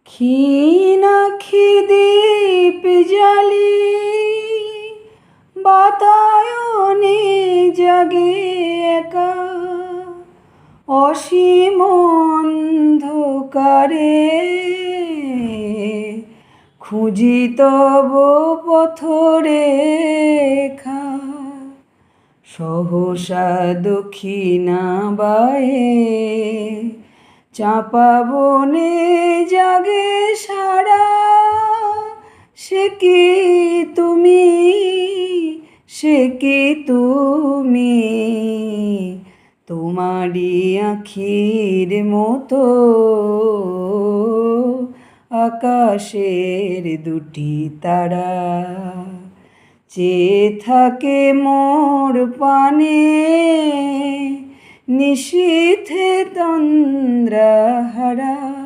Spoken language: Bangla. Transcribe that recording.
ক্ষীণাক্ষী দীপ জ্বালি বাতায়নে জাগে একা অসীম অন্ধকারে খুঁজি তব পথরেখা। সহসা দক্ষিণা বায়ে চাঁপা বনে জাগে সারা। সে কি তুমি, সে কি তুমি, তোমারই আখির মতো আকাশের দুটি তারা। চেয়ে থাকে মোর পানে নিশীথে তন্দ্রাহারা।